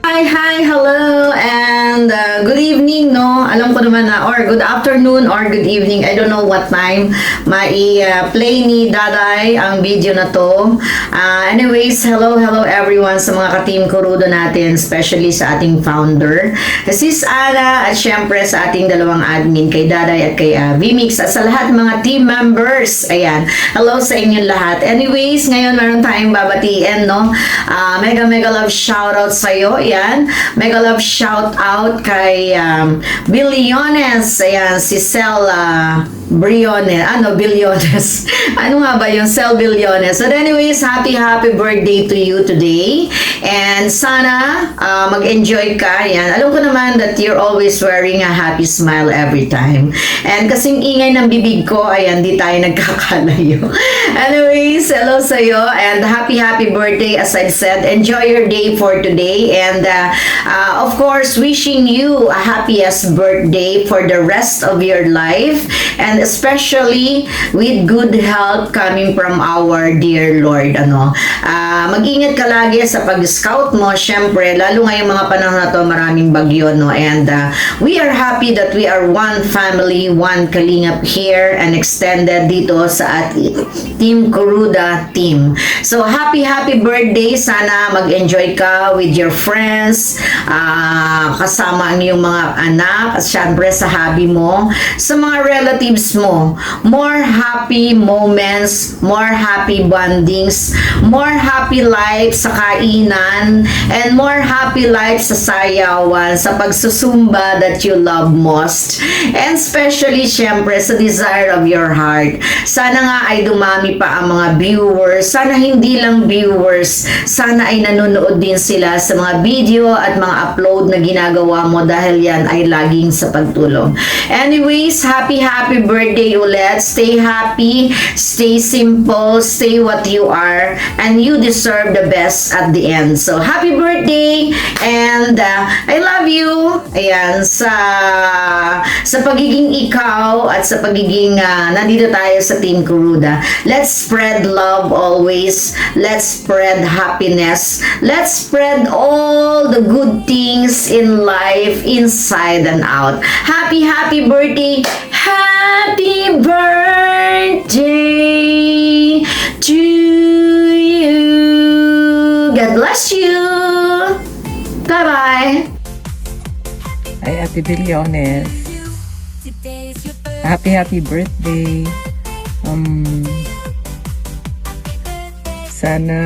Hi, hello, and good evening, no? Alam ko naman na, or good afternoon, or good evening. I don't know what time play ni Daday ang video na to. Anyways, hello everyone sa mga ka-team Kurudo natin, especially sa ating founder, si Ana, at syempre sa ating dalawang admin, kay Daday at kay Vmix, at sa lahat mga team members. Ayan, hello sa inyong lahat. Anyways, ngayon meron tayong babatiin, no? Mega love shoutout sa'yo. Ayan, mega love shout out kay Billiones. Ayan, si Cel Briones. Billiones. Ano nga ba yung Cel Billiones? So anyways, happy birthday to you today. And sana mag-enjoy ka. Ayan, alam ko naman that you're always wearing a happy smile every time. And kasing ingay ng bibig ko, ayan, di tayo nagkakalayo. Anyways, hello sa'yo. And happy birthday, as I've said. Enjoy your day for today. And of course, wishing you a happiest birthday for the rest of your life, and especially with good health coming from our dear Lord. Mag-ingat ka lagi sa pag-scout mo, syempre, lalo ngayong mga panahon na to, maraming bagyo, no? And we are happy that we are one family, one Kalingap here, and extended dito sa ating Team Kuruda team. So happy birthday. Sana mag-enjoy ka with your friends, kasama ang iyong mga anak, at syempre sa hobby mo, sa mga relatives mo. More happy moments, more happy bondings, more happy life sa kainan, and more happy life sa sayawan, sa pagsusumba that you love most, and especially syempre sa desire of your heart. Sana nga ay dumami pa ang mga viewers. Sana hindi lang viewers, sana ay nanonood din sila sa mga video at mga upload na ginagawa mo, dahil yan ay laging sa pagtulong. Anyways, happy birthday ulit. Stay happy, stay simple, stay what you are, and you deserve the best at the end. So happy birthday, and I love you. Ayan, sa pagiging ikaw at sa pagiging nandito tayo sa Team Kuruda. Let's spread love always. Let's spread happiness. Let's spread all the good things in life, inside and out. Happy birthday. Happy birthday to you. God bless you. Bye-bye. Ay, Ate Billiones. Happy birthday. Sana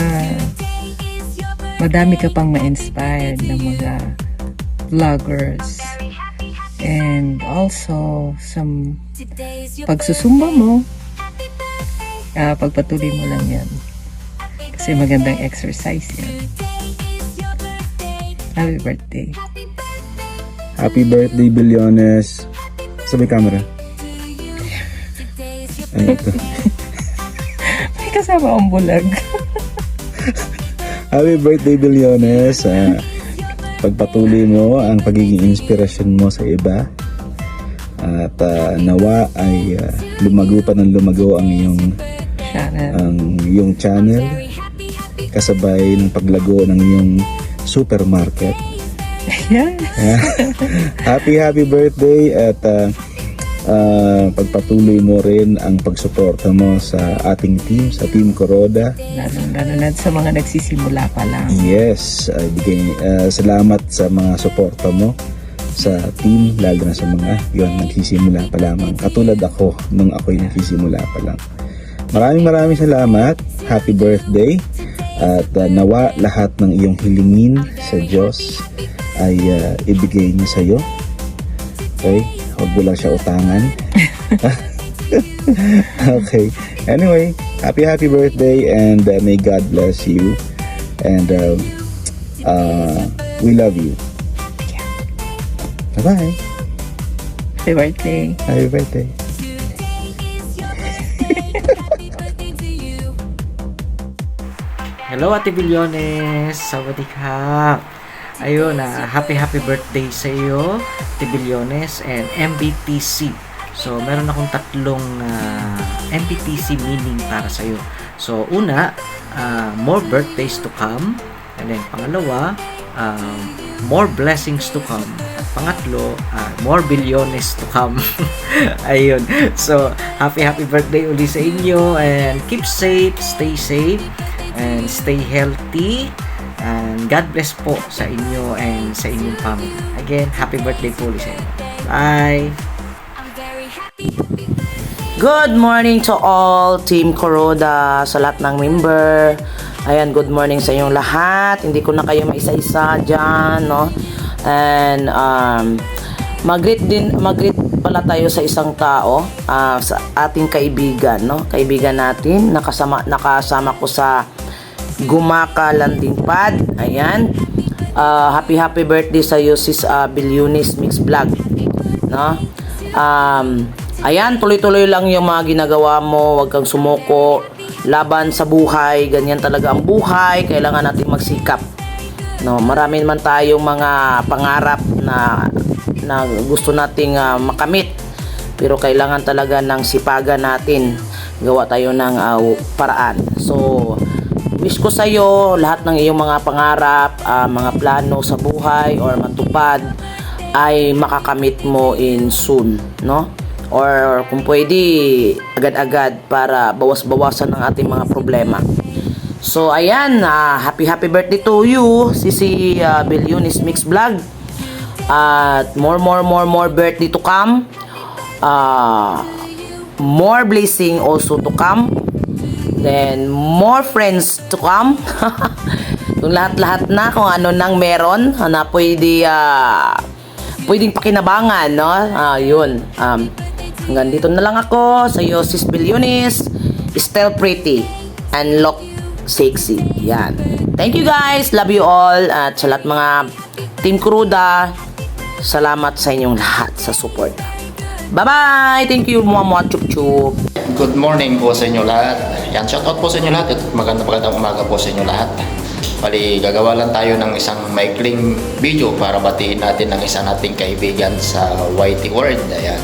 madami ka pang ma-inspired ng mga vloggers. And also, some pagsusumba mo, pagpatuloy mo lang yan. Kasi magandang exercise yan. Happy birthday. Happy birthday, Billiones. Sabi camera. Ano ito? May kasama ang bulag. Happy birthday, Billiones. Pagpatuloy mo ang pagiging inspirasyon mo sa iba. At nawa ay lumago pa ng lumago ang iyong channel. Kasabay ng paglago ng iyong supermarket. Yes. Happy birthday, at pagpatuloy mo rin ang pagsuporta mo sa ating team, sa Team Kuruda. Lalo na sa mga nagsisimula pa lang. Yes, salamat sa mga suporta mo sa team, lalo na sa mga nagsisimula pa lamang. Katulad ako, nung ako'y nagsisimula pa lang. Maraming salamat. Happy birthday. At nawa lahat ng iyong hilingin sa Diyos ay ibigay niya sa iyo. Okay? Huwag mo lang siya utangan. Okay. Anyway, happy birthday, and may God bless you. And we love you. Bye-bye. Happy birthday. Happy birthday. Hello, Ate Billiones. Sawadee-ka. Ayun, happy birthday sa iyo, Ate Billiones, and MBTC. So, meron akong tatlong MBTC meaning para sa iyo. So, una, more birthdays to come. And then, pangalawa, more blessings to come. At pangatlo, more bilyones to come. Ayun. So, happy birthday uli sa inyo, and keep safe, stay safe, and stay healthy. And God bless po sa inyo and sa inyong family. Again, happy birthday po ulit sa inyo. Bye! Good morning to all Team Kuroda, sa lahat ng member. Ayan, good morning sa inyong lahat. Hindi ko na kayo maisa-isa dyan, no? And mag-greet pala tayo sa isang tao, sa ating kaibigan, no? Kaibigan natin, nakasama ko sa Gumaka Landing Pad. Ayan. Happy birthday sa iyo, sis Billiones Mix Vlog, no? Ayan, tuloy-tuloy lang yung mga ginagawa mo. Huwag kang sumuko. Laban sa buhay. Ganyan talaga ang buhay. Kailangan natin magsikap. No, marami naman tayong mga pangarap na gusto nating makamit. Pero kailangan talaga ng sipagan natin. Gawa tayo ng paraan. So, wish ko sa iyo lahat ng iyong mga pangarap, mga plano sa buhay or matupad ay makakamit mo in soon, no? Or kung pwede, agad-agad para bawas-bawasan ng ating mga problema. So, ayan, happy birthday to you, si Billiones Mix Vlog. At more birthday to come. More blessing also to come. Then, more friends to come. Yung lahat-lahat na, kung ano nang meron na pwedeng pakinabangan, no? Yun. Hanggang dito na lang ako sa iyo, sis Billiones. Still pretty and look sexy. Yan. Thank you guys. Love you all. At sa lahat mga Team Kuroda, salamat sa inyong lahat sa support. Bye-bye! Thank you, mga chup-chup. Good morning po sa inyo lahat. Yan, shoutout po sa inyo lahat at magandang umaga po sa inyo lahat. Bali, gagawa lang tayo ng isang maikling video para batiin natin ang isa nating kaibigan sa YT World. Ayan.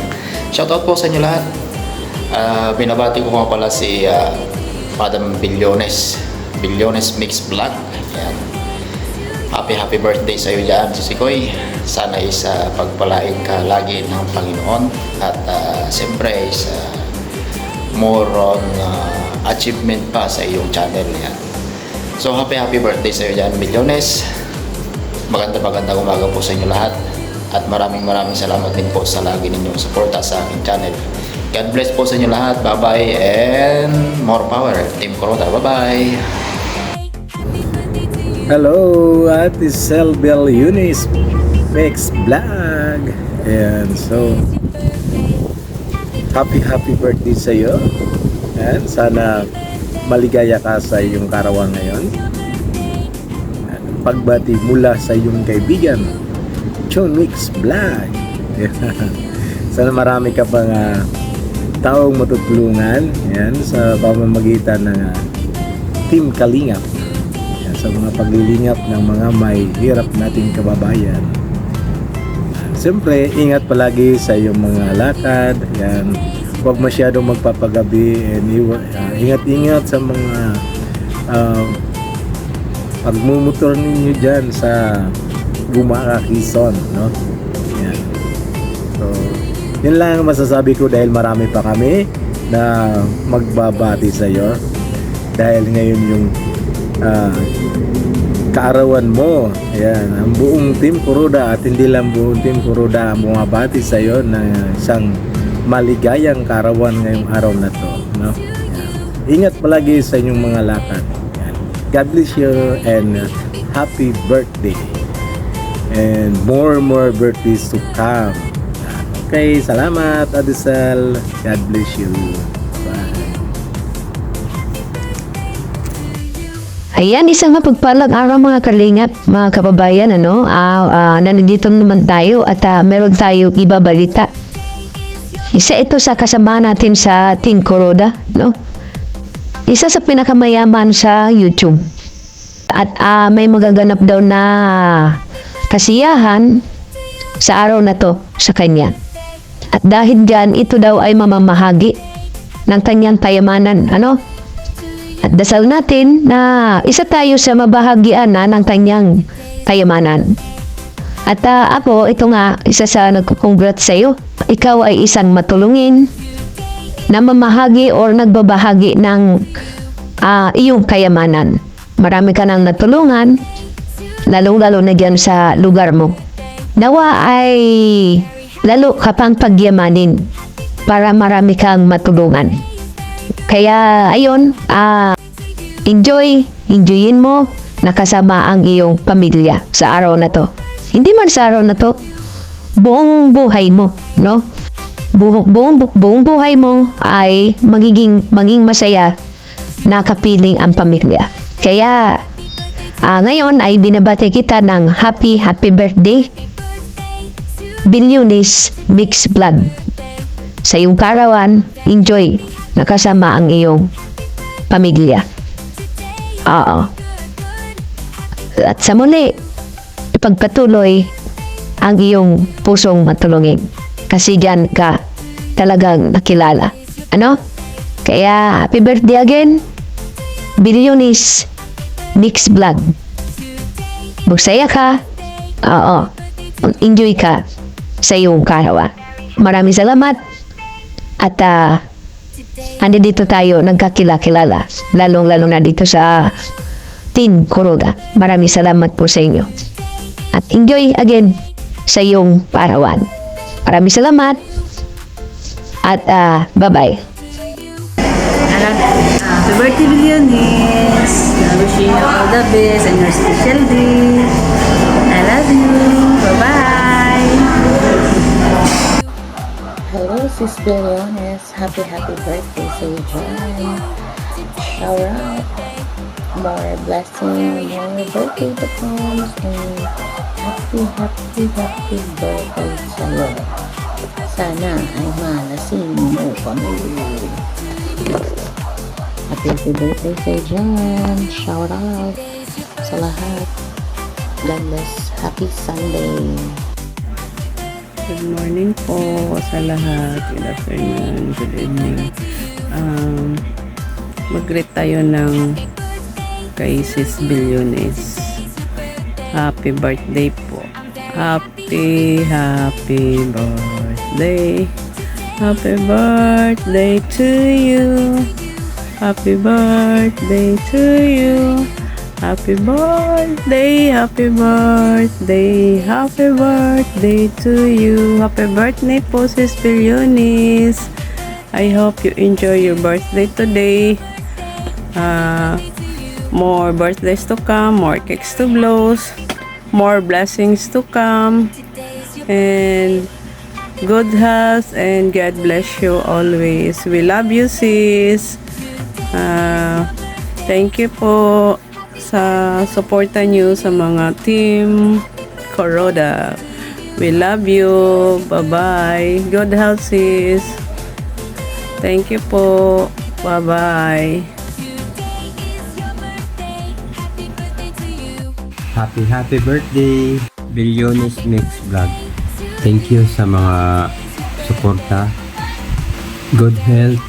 Shoutout po sa inyo lahat. Binabati ko nga pala si Madam Billiones Mix Vlog. Ayan. Happy birthday sa iyo dyan, Sikoy. Sana pagpalain ka lagi ng Panginoon. At siyempre more on achievement pa sa iyong channel. Yan. So happy birthday sa iyo dyan, Billiones. Magandang umaga po sa inyo lahat. At maraming salamat din po sa lagi ninyong suporta sa aking channel. God bless po sa inyo lahat. Bye-bye and more power, Team Kuroda. Bye-bye! Hello, Ate Sel Billiones Mix Vlog. And so, happy birthday sa iyo. And sana maligaya ka sa iyong kaarawan ngayon. Pagbati mula sa iyong kaibigan, Chon Mix Vlog. Sana marami ka pang taong matutulungan, yan, sa pamamagitan ng Team Kalingap. Yan, sa mga paglilingap ng mga may hirap nating kababayan. Siyempre, ingat palagi sa iyong mga lakad. Yan, huwag masyadong magpapagabi, and ingat sa mga pagmumotor ninyo dyan sa Gumaka, Quezon, no? Yan. So, yun lang ang masasabi ko dahil marami pa kami na magbabati sa iyo. Dahil ngayon yung kaarawan mo. Ayan, ang buong Team Kuroda at hindi lang buong Team Kuroda ang bumabati sa iyo na isang maligayang kaarawan ngayong araw na to, no? Ayan. Ingat palagi sa inyong mga lakad. Ayan. God bless you and happy birthday. And more birthdays to come. Okay, salamat, Adisel. God bless you. Bye. Ayan, isang mapagpalang araw mga kalingap, mga kababayan, ano? Nandito naman tayo at meron tayo ibabalita. Isa ito sa kasama natin sa Team Kuroda, no? Isa sa pinakamayaman sa YouTube. At may magaganap daw na kasiyahan sa araw na to sa kanya. At dahil dyan, ito daw ay mamamahagi ng kanyang payamanan, ano? At dasal natin na isa tayo sa mabahagian ng kanyang kayamanan. At ako, ito nga, isa sa nagko-congrats sa iyo. Ikaw ay isang matulungin, namamahagi or nagbabahagi ng iyong kayamanan. Marami ka nang natulungan, lalong-lalo na dyan sa lugar mo. Nawa ay lalo ka pang pagyamanin para marami kang matulungan. Kaya, ayun, enjoyin mo nakasama ang iyong pamilya sa araw na to. Hindi man sa araw na to, buong buhay mo, no? Buong buhay mo ay maging masaya na kapiling ang pamilya. Kaya, ngayon ay binabati kita ng happy birthday, Billiones Mixed Vlog. Sa iyong karawan, enjoy nakasama ang iyong pamilya. Oo. At sa muli, ipagpatuloy ang iyong pusong matulungin. Kasi dyan ka talagang nakilala. Ano? Kaya, happy birthday again, Billiones Mixed Vlog. Magsaya ka. Oo. Enjoy ka sa iyong karawan. Maraming salamat. At, dito tayo nagkakilala. Lalong-lalo na dito sa Team Kuruga. Maraming salamat po sa inyo. At enjoy again sa iyong parawan. Maraming salamat. At bye-bye. Happy birthday, Billiones. I wish you all the best and your special day. I love you. Bye-bye. Hello, Sis Billiones. Happy birthday sa iyo dyan. Shower out. More blessing, more birthday to come, and happy birthday sa iyo. Sana ay malasing mo kami. Happy birthday sa iyo dyan. Shout out sa lahat. God bless. Happy Sunday. Good morning po sa lahat. Good afternoon, good evening. Mag-greet tayo ng kay Sis Billiones. Happy birthday po. Happy birthday. Happy birthday to you. Happy birthday to you. Happy birthday, happy birthday, happy birthday to you. Happy birthday po, Sis Billiones. I hope you enjoy your birthday today. More birthdays to come, more cakes to blow, more blessings to come, and good health, and God bless you always. We love you, sis. Thank you po sa suporta nyo sa mga Team Kuruga. We love you. Bye-bye. Good health, sis. Thank you po. Bye-bye. Happy birthday, Billiones Mixed Vlog. Thank you sa mga suporta. Good health.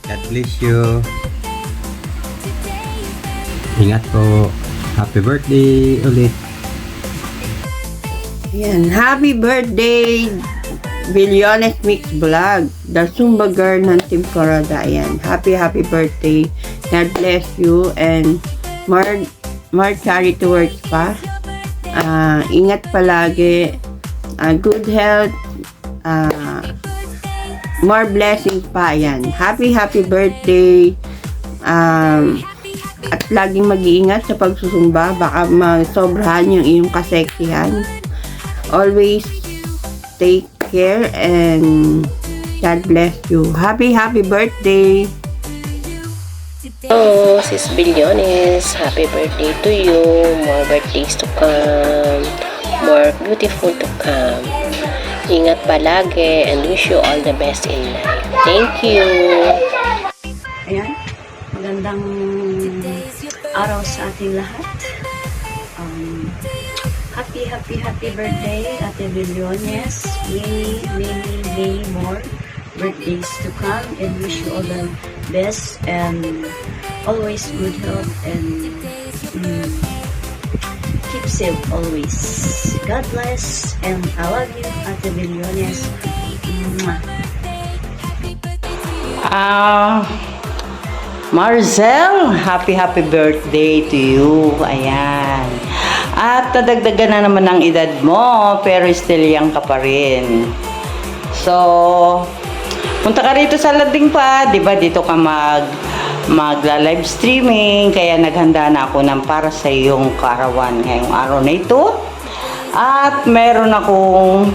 God bless you. Ingat po. Happy birthday ulit. Yan. Happy birthday, Billiones Mixed Vlog. The Zumba girl ng Team Kuruga. Yan. Happy birthday. God bless you and more charity works pa. Ingat palagi. Good health. More blessings pa. Yan. Happy birthday. At laging mag-iingat sa pagsusumba. Baka masobrahan yung iyong kaseksihan. Always take care and God bless you. Happy birthday. Hello, Sis Billiones. Happy birthday to you. More birthdays to come. More beautiful to come. Ingat palagi and wish you all the best in life. Thank you. Ayan. Magandang araw sa ating lahat. Happy birthday, Ate Billiones. Many more birthdays to come and wish you all the best and always good health and keep safe always. God bless, and I love you, Ate Bilyones. Mwah. Marcel, happy birthday to you. Ayan. At nadagdagan na naman ang edad mo, pero still young ka pa rin. So, punta ka rito sa Landing pa, 'di ba? Dito ka magla-live streaming, kaya naghanda na ako ng para sa iyong karawan ngayong araw na ito. At meron akong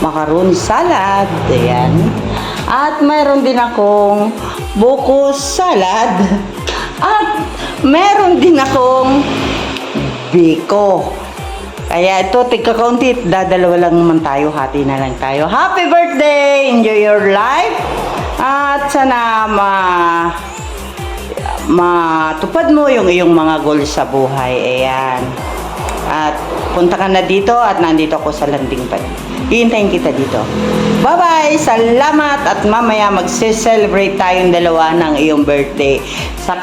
macaron salad, ayan. At meron din akong buko salad. At meron din akong biko. Kaya ito, tigka-kaunti, dadalawa lang naman tayo, hati na lang tayo. Happy birthday! Enjoy your life! At sana matupad mo yung iyong mga goals sa buhay. Ayan. At punta ka na dito at nandito ako sa Landing pa. Hihintayin kita dito. Bye-bye! Salamat! At mamaya magse-celebrate tayong dalawa ng iyong birthday. Sa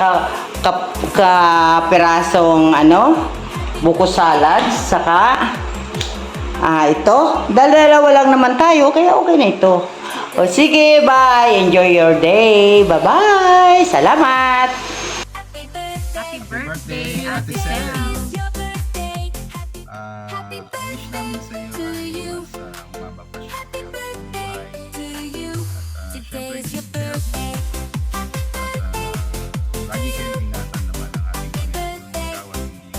kapirasong buko salad, saka ito. Dalawa lang naman tayo, kaya okay na ito. O sige, bye! Enjoy your day! Bye-bye! Salamat! Happy birthday, Ate Sel! Ang wish namin sa iyo ay mas umaba pa siya ang buhay. At syempre, lagi kayong ingatan naman ang ating Panginoon. Kawan hindi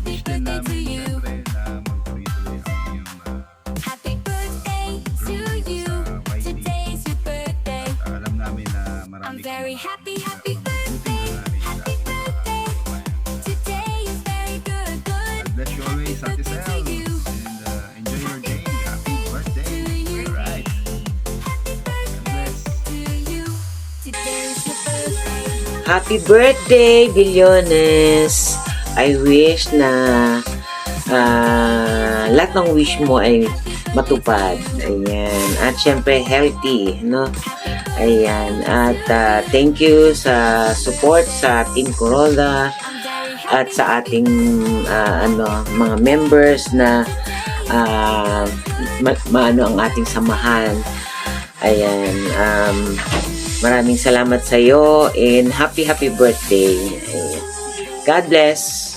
wish din namin syempre na magtuloy-tuloy ang iyong at alam namin na marami kang happy bless you always, Ate Sel, and enjoy your day. Happy birthday. Alright. God bless. Happy birthday, Bilyones! I wish na lahat ng wish mo ay matupad. Ayan. At syempre, healthy, no? Ayan. At thank you sa support sa Team Corolla at sa ating mga members na maano ang ating samahan. Ayan. Maraming salamat sa iyo and happy birthday. Ayan. God bless.